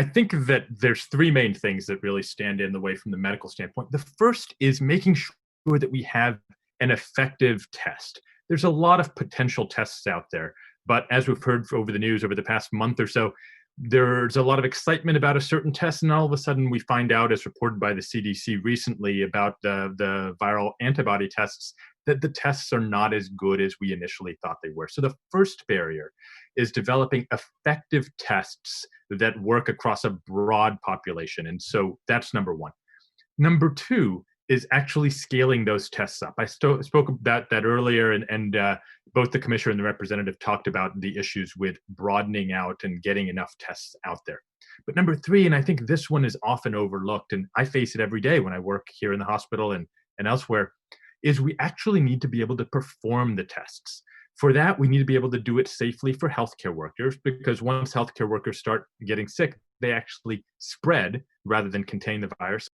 I think that there's three main things that really stand in the way from the medical standpoint. The first is making sure that we have an effective test. There's a lot of potential tests out there, but as we've heard over the news over the past month or so, there's a lot of excitement about a certain test, and all of a sudden we find out, as reported by the CDC recently about the viral antibody tests, that the tests are not as good as we initially thought they were. So the first barrier is developing effective tests that work across a broad population. And so that's number one. Number two is actually scaling those tests up. I spoke about that earlier, and both the commissioner and the representative talked about the issues with broadening out and getting enough tests out there. But number three, and I think this one is often overlooked, and I face it every day when I work here in the hospital and elsewhere, is we actually need to be able to perform the tests. For that, we need to be able to do it safely for healthcare workers, because once healthcare workers start getting sick, they actually spread rather than contain the virus.